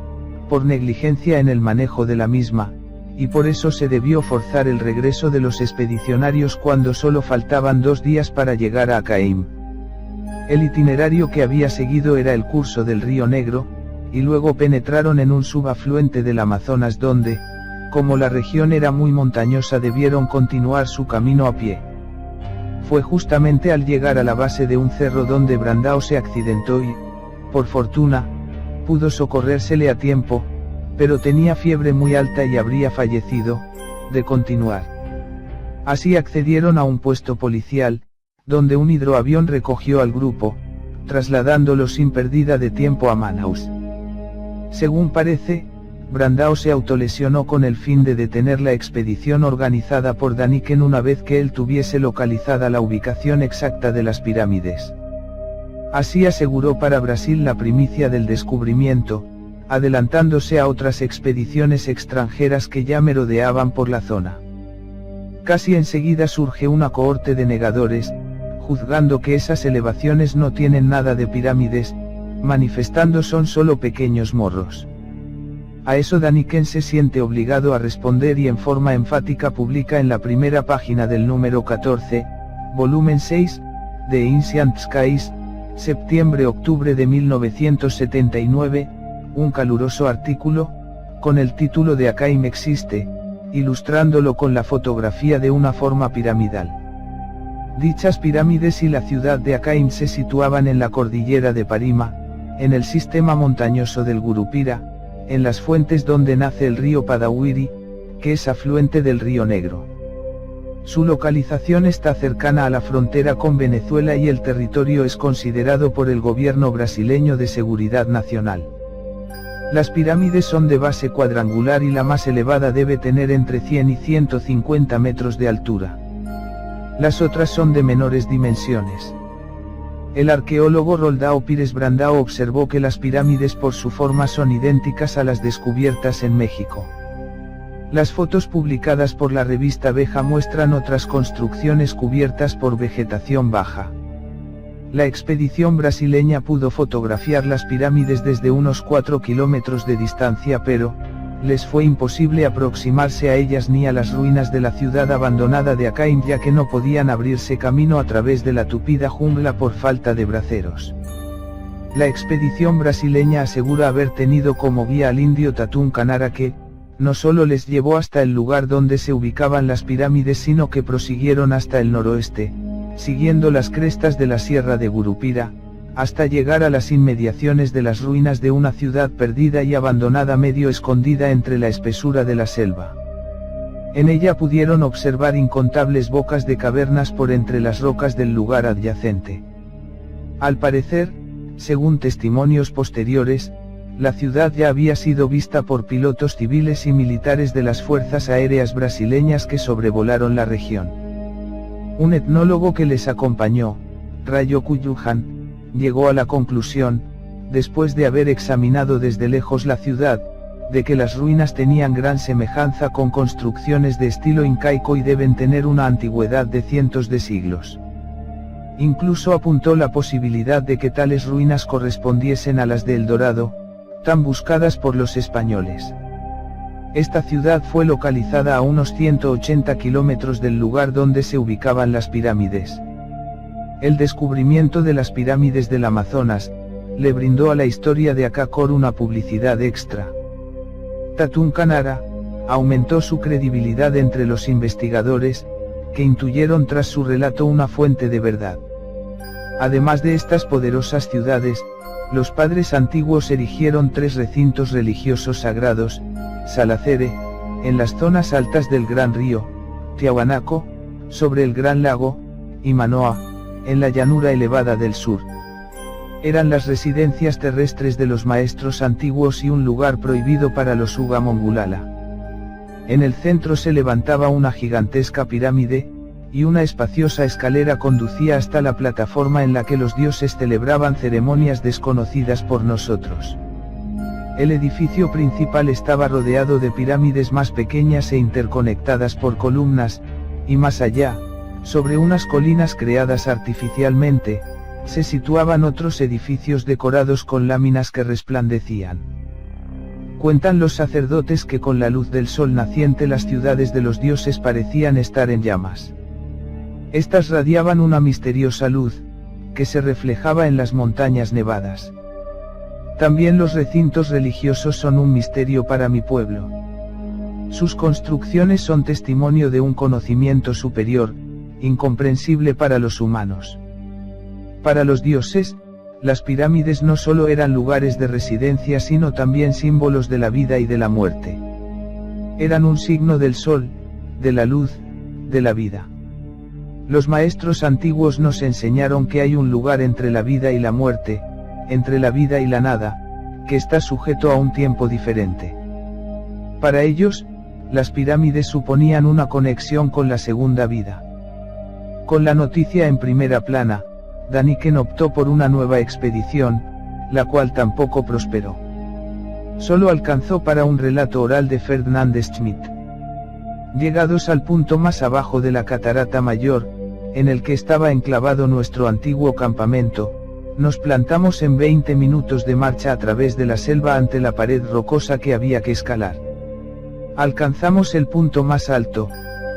por negligencia en el manejo de la misma, y por eso se debió forzar el regreso de los expedicionarios cuando solo faltaban 2 días para llegar a Acaim. El itinerario que había seguido era el curso del Río Negro, y luego penetraron en un subafluente del Amazonas donde, como la región era muy montañosa, debieron continuar su camino a pie. Fue justamente al llegar a la base de un cerro donde Brandao se accidentó y, por fortuna, pudo socorrérsele a tiempo, pero tenía fiebre muy alta y habría fallecido, de continuar. Así accedieron a un puesto policial, donde un hidroavión recogió al grupo, trasladándolo sin pérdida de tiempo a Manaus. Según parece, Brandao se autolesionó con el fin de detener la expedición organizada por Daniken una vez que él tuviese localizada la ubicación exacta de las pirámides. Así aseguró para Brasil la primicia del descubrimiento, adelantándose a otras expediciones extranjeras que ya merodeaban por la zona. Casi enseguida surge una cohorte de negadores, juzgando que esas elevaciones no tienen nada de pirámides, manifestando son solo pequeños morros. A eso Daniken se siente obligado a responder y en forma enfática publica en la primera página del número 14, volumen 6, de Ancient Skies, septiembre-octubre de 1979, un caluroso artículo, con el título de Acaim existe, ilustrándolo con la fotografía de una forma piramidal. Dichas pirámides y la ciudad de Acaim se situaban en la cordillera de Parima, en el sistema montañoso del Gurupira, en las fuentes donde nace el río Padawiri, que es afluente del río Negro. Su localización está cercana a la frontera con Venezuela y el territorio es considerado por el gobierno brasileño de seguridad nacional. Las pirámides son de base cuadrangular y la más elevada debe tener entre 100 y 150 metros de altura. Las otras son de menores dimensiones. El arqueólogo Roldao Pires Brandao observó que las pirámides por su forma son idénticas a las descubiertas en México. Las fotos publicadas por la revista Veja muestran otras construcciones cubiertas por vegetación baja. La expedición brasileña pudo fotografiar las pirámides desde unos 4 kilómetros de distancia, pero les fue imposible aproximarse a ellas ni a las ruinas de la ciudad abandonada de Acaim, ya que no podían abrirse camino a través de la tupida jungla por falta de braceros. La expedición brasileña asegura haber tenido como guía al indio Tatún Canara, que no solo les llevó hasta el lugar donde se ubicaban las pirámides, sino que prosiguieron hasta el noroeste, siguiendo las crestas de la sierra de Gurupira, hasta llegar a las inmediaciones de las ruinas de una ciudad perdida y abandonada medio escondida entre la espesura de la selva. En ella pudieron observar incontables bocas de cavernas por entre las rocas del lugar adyacente. Al parecer, según testimonios posteriores, la ciudad ya había sido vista por pilotos civiles y militares de las fuerzas aéreas brasileñas que sobrevolaron la región. Un etnólogo que les acompañó, Rayo Cuyujan, llegó a la conclusión, después de haber examinado desde lejos la ciudad, de que las ruinas tenían gran semejanza con construcciones de estilo incaico y deben tener una antigüedad de cientos de siglos. Incluso apuntó la posibilidad de que tales ruinas correspondiesen a las de El Dorado, tan buscadas por los españoles. Esta ciudad fue localizada a unos 180 kilómetros del lugar donde se ubicaban las pirámides. El descubrimiento de las pirámides del Amazonas le brindó a la historia de Acacor una publicidad extra. Tatún Canara aumentó su credibilidad entre los investigadores, que intuyeron tras su relato una fuente de verdad. Además de estas poderosas ciudades, los padres antiguos erigieron 3 recintos religiosos sagrados: Salacere, en las zonas altas del Gran Río; Tiahuanaco, sobre el Gran Lago; y Manoa, en la llanura elevada del sur. Eran las residencias terrestres de los maestros antiguos y un lugar prohibido para los Uga Mongulala. En el centro se levantaba una gigantesca pirámide, y una espaciosa escalera conducía hasta la plataforma en la que los dioses celebraban ceremonias desconocidas por nosotros. El edificio principal estaba rodeado de pirámides más pequeñas e interconectadas por columnas, y más allá, sobre unas colinas creadas artificialmente, se situaban otros edificios decorados con láminas que resplandecían. Cuentan los sacerdotes que con la luz del sol naciente las ciudades de los dioses parecían estar en llamas. Estas radiaban una misteriosa luz, que se reflejaba en las montañas nevadas. También los recintos religiosos son un misterio para mi pueblo. Sus construcciones son testimonio de un conocimiento superior, incomprensible para los humanos. Para los dioses, las pirámides no solo eran lugares de residencia sino también símbolos de la vida y de la muerte. Eran un signo del sol, de la luz, de la vida. Los maestros antiguos nos enseñaron que hay un lugar entre la vida y la muerte, entre la vida y la nada, que está sujeto a un tiempo diferente. Para ellos, las pirámides suponían una conexión con la segunda vida. Con la noticia en primera plana, Däniken optó por una nueva expedición, la cual tampoco prosperó. Solo alcanzó para un relato oral de Ferdinand Schmidt. Llegados al punto más abajo de la catarata mayor, en el que estaba enclavado nuestro antiguo campamento, nos plantamos en 20 minutos de marcha a través de la selva ante la pared rocosa que había que escalar. Alcanzamos el punto más alto,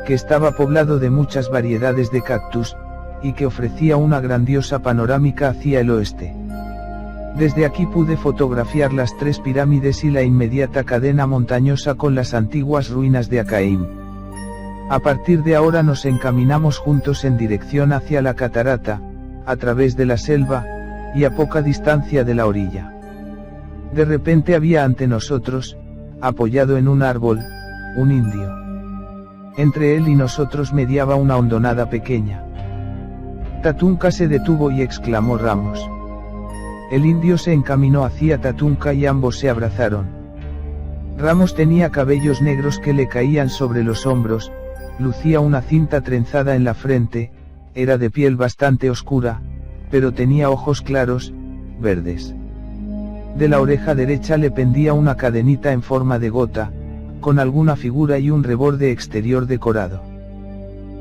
que estaba poblado de muchas variedades de cactus, y que ofrecía una grandiosa panorámica hacia el oeste. Desde aquí pude fotografiar las 3 pirámides y la inmediata cadena montañosa con las antiguas ruinas de Akaim. A partir de ahora nos encaminamos juntos en dirección hacia la catarata, a través de la selva, y a poca distancia de la orilla. De repente había ante nosotros, apoyado en un árbol, un indio. Entre él y nosotros mediaba una hondonada pequeña. Tatunka se detuvo y exclamó Ramos. El indio se encaminó hacia Tatunka y ambos se abrazaron. Ramos tenía cabellos negros que le caían sobre los hombros, lucía una cinta trenzada en la frente, era de piel bastante oscura, pero tenía ojos claros, verdes. De la oreja derecha le pendía una cadenita en forma de gota, con alguna figura y un reborde exterior decorado.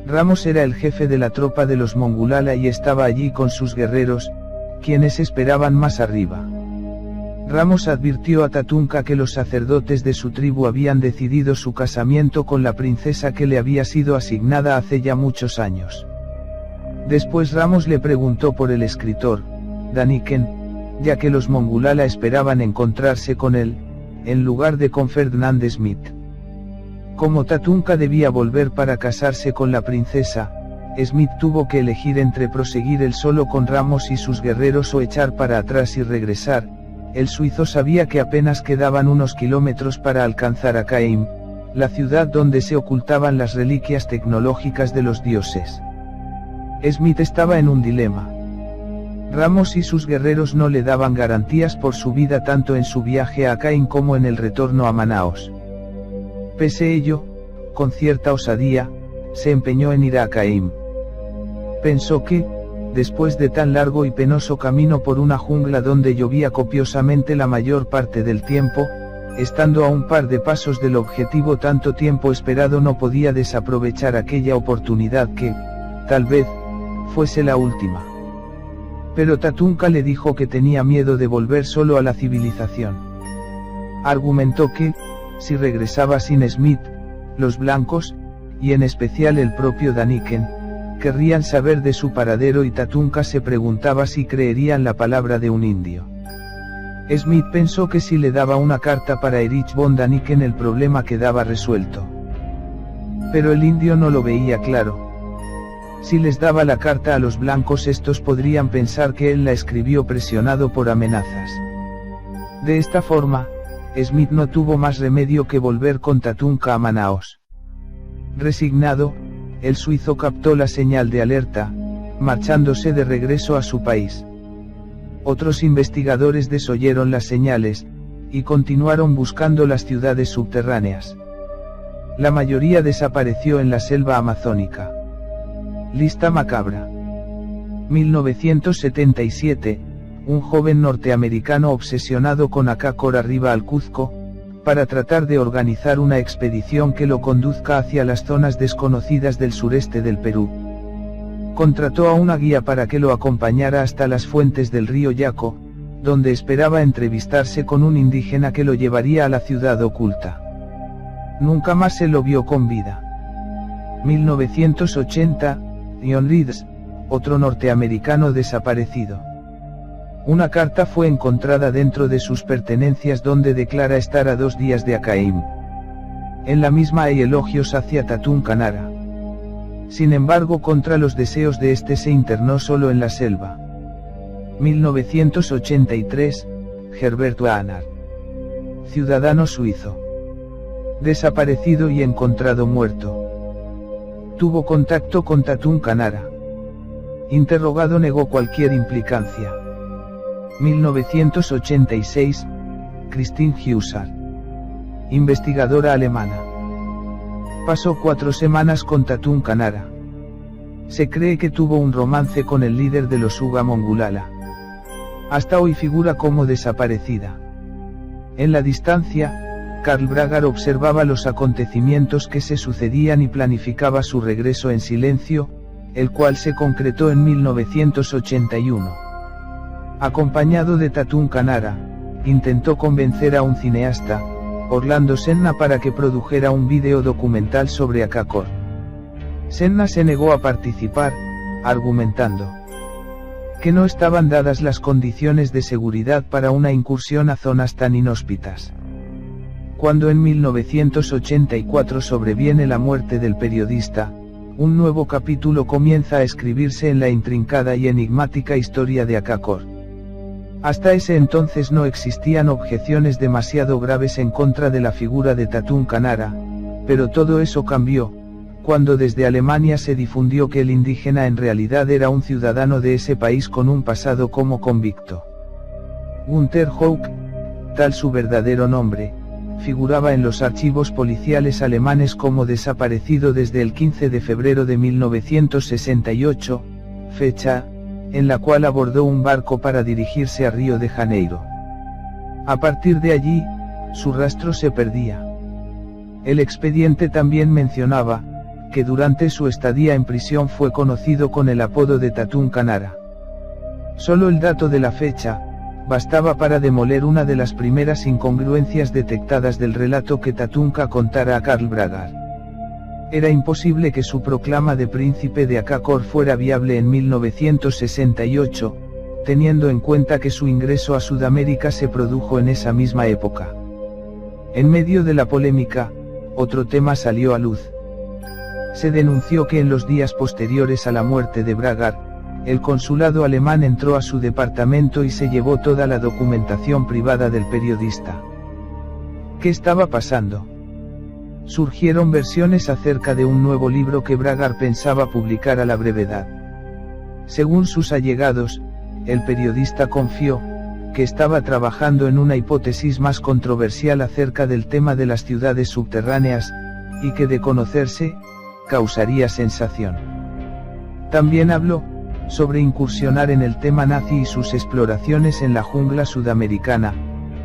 Ramos era el jefe de la tropa de los Mongulala y estaba allí con sus guerreros, quienes esperaban más arriba. Ramos advirtió a Tatunka que los sacerdotes de su tribu habían decidido su casamiento con la princesa que le había sido asignada hace ya muchos años. Después Ramos le preguntó por el escritor, Däniken, ya que los Mongulala esperaban encontrarse con él, en lugar de con Ferdinand Schmidt. Como Tatunka debía volver para casarse con la princesa, Schmidt tuvo que elegir entre proseguir él solo con Ramos y sus guerreros o echar para atrás y regresar. El suizo sabía que apenas quedaban unos kilómetros para alcanzar Akaim, la ciudad donde se ocultaban las reliquias tecnológicas de los dioses. Schmidt estaba en un dilema. Ramos y sus guerreros no le daban garantías por su vida tanto en su viaje a Akaim como en el retorno a Manaos. Pese a ello, con cierta osadía, se empeñó en ir a Akaim. Pensó que, después de tan largo y penoso camino por una jungla donde llovía copiosamente la mayor parte del tiempo, estando a un par de pasos del objetivo tanto tiempo esperado no podía desaprovechar aquella oportunidad que, tal vez, fuese la última. Pero Tatunka le dijo que tenía miedo de volver solo a la civilización. Argumentó que, si regresaba sin Schmidt, los blancos, y en especial el propio Däniken, querrían saber de su paradero y Tatunka se preguntaba si creerían la palabra de un indio. Schmidt pensó que si le daba una carta para Erich von Däniken el problema quedaba resuelto. Pero el indio no lo veía claro. Si les daba la carta a los blancos estos podrían pensar que él la escribió presionado por amenazas. De esta forma, Schmidt no tuvo más remedio que volver con Tatunka a Manaos. Resignado, el suizo captó la señal de alerta, marchándose de regreso a su país. Otros investigadores desoyeron las señales, y continuaron buscando las ciudades subterráneas. La mayoría desapareció en la selva amazónica. Lista macabra. 1977, un joven norteamericano obsesionado con Akakor arriba al Cuzco, para tratar de organizar una expedición que lo conduzca hacia las zonas desconocidas del sureste del Perú. Contrató a una guía para que lo acompañara hasta las fuentes del río Yaco, donde esperaba entrevistarse con un indígena que lo llevaría a la ciudad oculta. Nunca más se lo vio con vida. 1980, John Leeds, otro norteamericano desaparecido. Una carta fue encontrada dentro de sus pertenencias donde declara estar a 2 días de Acaim. En la misma hay elogios hacia Tatún Canara. Sin embargo, contra los deseos de este se internó solo en la selva. 1983, Herbert Wagner. Ciudadano suizo. Desaparecido y encontrado muerto. Tuvo contacto con Tatún Canara. Interrogado negó cualquier implicancia. 1986, Christine Husar. Investigadora alemana. Pasó 4 semanas con Tatún Canara. Se cree que tuvo un romance con el líder de los Uga Mongulala. Hasta hoy figura como desaparecida. En la distancia, Karl Bragar observaba los acontecimientos que se sucedían y planificaba su regreso en silencio, el cual se concretó en 1981. Acompañado de Tatún Canara, intentó convencer a un cineasta, Orlando Senna, para que produjera un vídeo documental sobre Akakor. Senna se negó a participar, argumentando que no estaban dadas las condiciones de seguridad para una incursión a zonas tan inhóspitas. Cuando en 1984 sobreviene la muerte del periodista, un nuevo capítulo comienza a escribirse en la intrincada y enigmática historia de Akakor. Hasta ese entonces no existían objeciones demasiado graves en contra de la figura de Tatún Canara, pero todo eso cambió, cuando desde Alemania se difundió que el indígena en realidad era un ciudadano de ese país con un pasado como convicto. Günther Hauck, tal su verdadero nombre, figuraba en los archivos policiales alemanes como desaparecido desde el 15 de febrero de 1968, fecha en la cual abordó un barco para dirigirse a Río de Janeiro. A partir de allí, su rastro se perdía. El expediente también mencionaba que durante su estadía en prisión fue conocido con el apodo de Tatún Canara. Solo el dato de la fecha bastaba para demoler una de las primeras incongruencias detectadas del relato que Tatúnca contara a Karl Bragar. Era imposible que su proclama de príncipe de Akakor fuera viable en 1968, teniendo en cuenta que su ingreso a Sudamérica se produjo en esa misma época. En medio de la polémica, otro tema salió a luz. Se denunció que en los días posteriores a la muerte de Bragar, el consulado alemán entró a su departamento y se llevó toda la documentación privada del periodista. ¿Qué estaba pasando? Surgieron versiones acerca de un nuevo libro que Bragar pensaba publicar a la brevedad. Según sus allegados, el periodista confió que estaba trabajando en una hipótesis más controversial acerca del tema de las ciudades subterráneas, y que de conocerse, causaría sensación. También habló sobre incursionar en el tema nazi y sus exploraciones en la jungla sudamericana,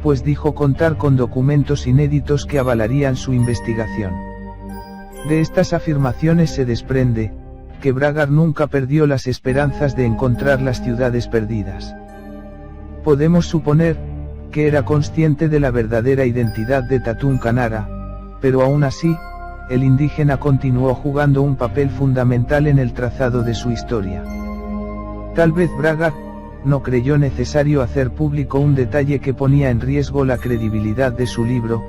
pues dijo contar con documentos inéditos que avalarían su investigación. De estas afirmaciones se desprende que Bragar nunca perdió las esperanzas de encontrar las ciudades perdidas. Podemos suponer que era consciente de la verdadera identidad de Tatún Canara, pero aún así, el indígena continuó jugando un papel fundamental en el trazado de su historia. Tal vez Bragar no creyó necesario hacer público un detalle que ponía en riesgo la credibilidad de su libro,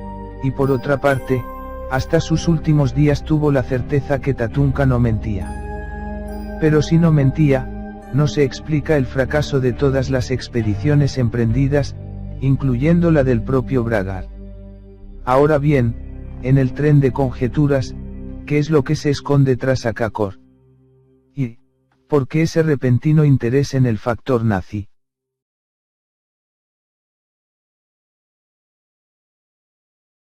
y por otra parte, hasta sus últimos días tuvo la certeza que Tatúnca no mentía. Pero si no mentía, no se explica el fracaso de todas las expediciones emprendidas, incluyendo la del propio Bragar. Ahora bien, en el tren de conjeturas, ¿qué es lo que se esconde tras Akakor? ¿Y por qué ese repentino interés en el factor nazi?